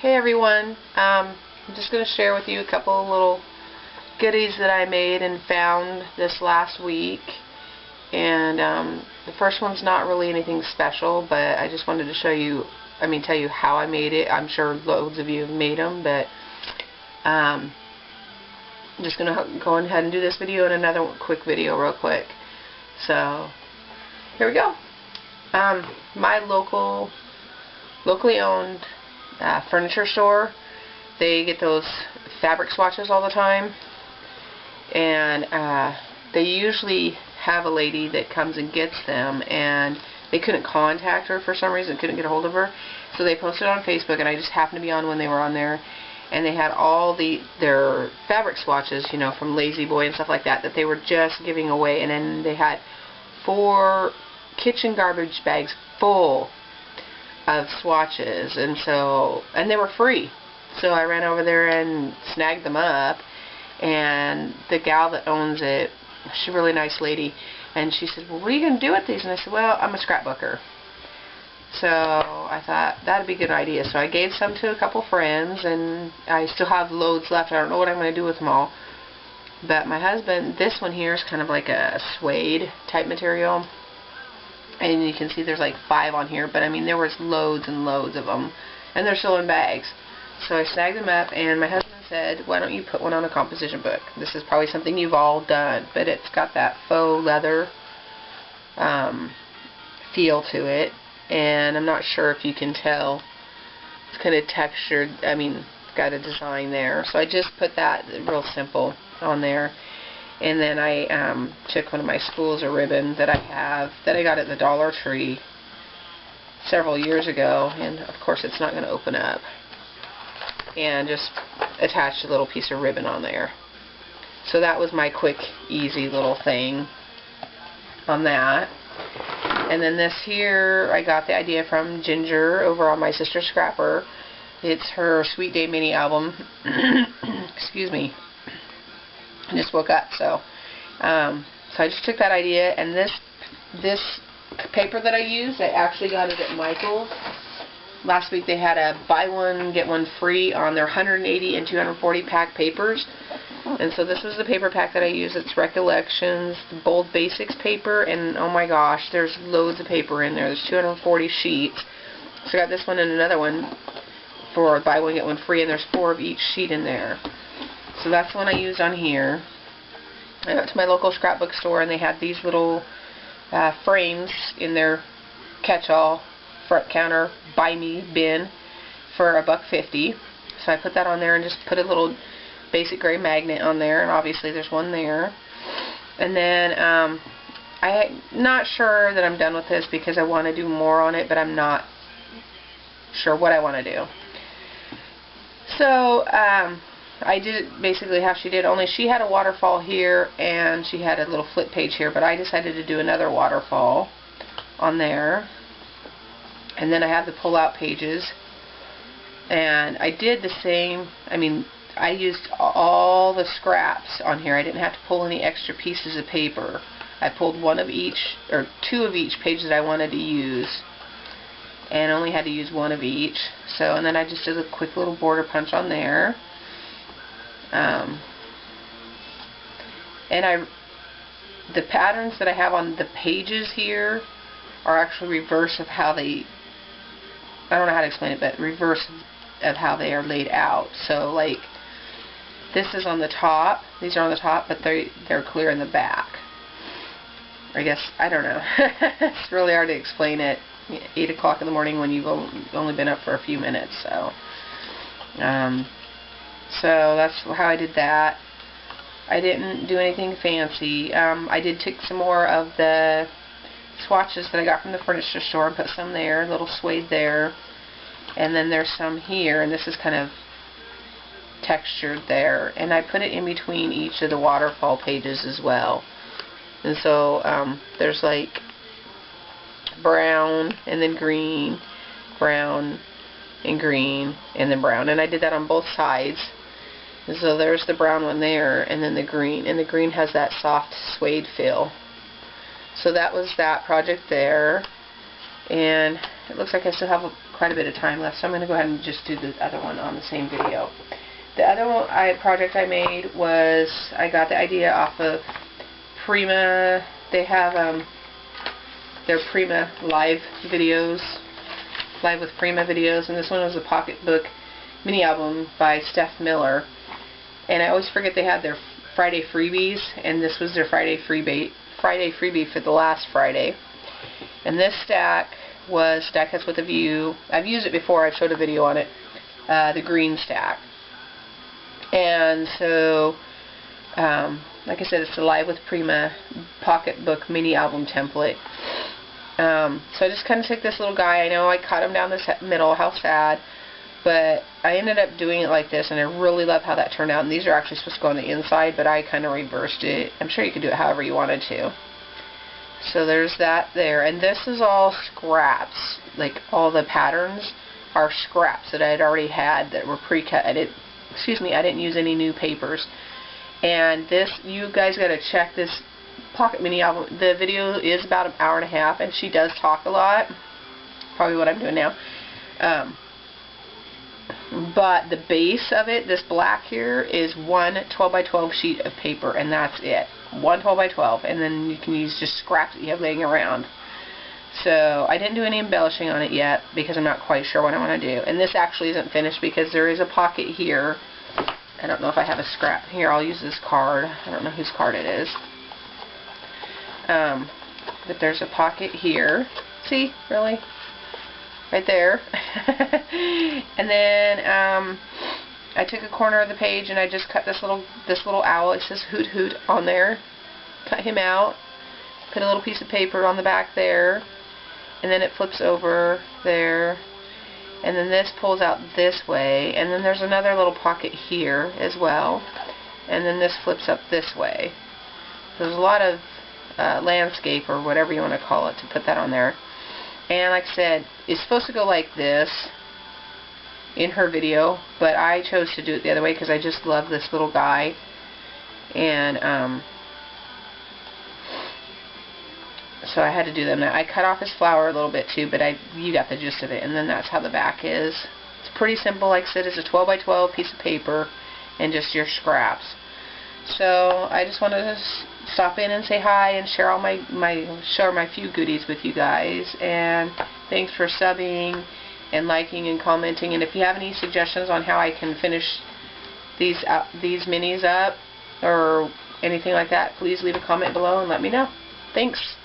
Hey everyone, I'm just going to share with you a couple of little goodies that I made and found this last week. And the first one's not really anything special, but I just wanted to show you, tell you how I made it. I'm sure loads of you have made them, but I'm just going to go ahead and do this video and another quick video real quick. So, here we go. My locally owned furniture store, they get those fabric swatches all the time, and they usually have a lady that comes and gets them, and they couldn't contact her for some reason, couldn't get a hold of her, so they posted on Facebook, and I just happened to be on when they were on there, and they had all their fabric swatches, you know, from Lazy Boy and stuff like that, that they were just giving away. And then they had 4 kitchen garbage bags full of swatches, and they were free. So I ran over there and snagged them up, and the gal that owns it, she's a really nice lady, and she said, well, what are you going to do with these? And I said, well, I'm a scrapbooker. So I thought that'd be a good idea. So I gave some to a couple friends, and I still have loads left. I don't know what I'm going to do with them all. But my husband, this one here is kind of like a suede type material. And you can see there's like 5 on here, but I mean there was loads and loads of them, and they're still in bags. So I snagged them up, and my husband said, why don't you put one on a composition book? This is probably something you've all done, but it's got that faux leather feel to it, and I'm not sure if you can tell. It's kind of textured, it's got a design there. So I just put that real simple on there. And then I took one of my spools of ribbon that I have, that I got at the Dollar Tree several years ago, and of course it's not going to open up, and just attached a little piece of ribbon on there. So that was my quick, easy little thing on that. And then this here, I got the idea from Ginger over on my sister Scrapper. It's her Sweet Day mini album. Excuse me. I just woke up, so I just took that idea, and this paper that I used, I actually got it at Michael's. Last week they had a buy one get one free on their 180 and 240 pack papers, and so this was the paper pack that I used. It's Recollections, the Bold Basics paper, and oh my gosh, there's loads of paper in there. There's 240 sheets. So I got this one and another one for buy one get one free, and there's 4 of each sheet in there. So that's the one I used on here. I went to my local scrapbook store, and they had these little frames in their catch-all front counter buy me bin for $1.50. So I put that on there and just put a little basic gray magnet on there, and obviously there's one there. And then I'm not sure that I'm done with this because I want to do more on it, but I'm not sure what I want to do. So I did it basically how she did, only she had a waterfall here and she had a little flip page here, but I decided to do another waterfall on there. And then I have the pull-out pages, and I did the same. I used all the scraps on here. I didn't have to pull any extra pieces of paper. I pulled 1 of each, or 2 of each page that I wanted to use, and only had to use 1 of each. So, and then I just did a quick little border punch on there. And the patterns that I have on the pages here are actually reverse of how they, I don't know how to explain it, but reverse of how they are laid out. So like, this is on the top, these are on the top, but they're clear in the back. I guess, I don't know. It's really hard to explain it 8 o'clock in the morning when you've only been up for a few minutes. So that's how I did that. I didn't do anything fancy. I did take some more of the swatches that I got from the furniture store and put some there, a little suede there. And then there's some here, and this is kind of textured there. And I put it in between each of the waterfall pages as well. And so there's like brown, and then green, brown, and green, and then brown. And I did that on both sides. And so there's the brown one there, and then the green. And the green has that soft suede feel. So that was that project there. And it looks like I still have quite a bit of time left, so I'm going to go ahead and just do the other one on the same video. The other one project I made was, I got the idea off of Prima. They have their Prima live videos, live with Prima videos, and this one was a pocketbook mini album by Steph Miller. And I always forget they had their Friday freebies, and this was their Friday freebie for the last Friday. And this stack was Stack That's with a View. I've used it before, I've showed a video on it, the green stack. And so, like I said, it's the Live with Prima pocketbook mini album template. So I just kind of took this little guy. I know I cut him down this middle, how sad, but I ended up doing it like this, and I really love how that turned out. And these are actually supposed to go on the inside, but I kind of reversed it. I'm sure you could do it however you wanted to. So there's that there, and this is all scraps. Like, all the patterns are scraps that I had already had that were pre-cut. I didn't use any new papers. And this, you guys got to check this pocket mini album. The video is about an hour and a half, and she does talk a lot. Probably what I'm doing now. But the base of it, this black here, is one 12 by 12 sheet of paper, and that's it. One 12 by 12, and then you can use just scraps that you have laying around. So I didn't do any embellishing on it yet because I'm not quite sure what I want to do. And this actually isn't finished because there is a pocket here. I don't know if I have a scrap here. I'll use this card. I don't know whose card it is. But there's a pocket here. See? Really? Right there. And then I took a corner of the page and I just cut this little owl. It says Hoot Hoot on there. Cut him out. Put a little piece of paper on the back there. And then it flips over there. And then this pulls out this way. And then there's another little pocket here as well. And then this flips up this way. There's a lot of landscape, or whatever you want to call it, to put that on there. And like I said, it's supposed to go like this in her video, but I chose to do it the other way because I just love this little guy. And so I had to do them. I cut off his flower a little bit too, but you got the gist of it. And then that's how the back is. It's pretty simple. Like I said, it's a 12 by 12 piece of paper and just your scraps. So I just wanted to stop in and say hi and share all my few goodies with you guys. And thanks for subbing and liking and commenting. And if you have any suggestions on how I can finish these minis up or anything like that, please leave a comment below and let me know. Thanks.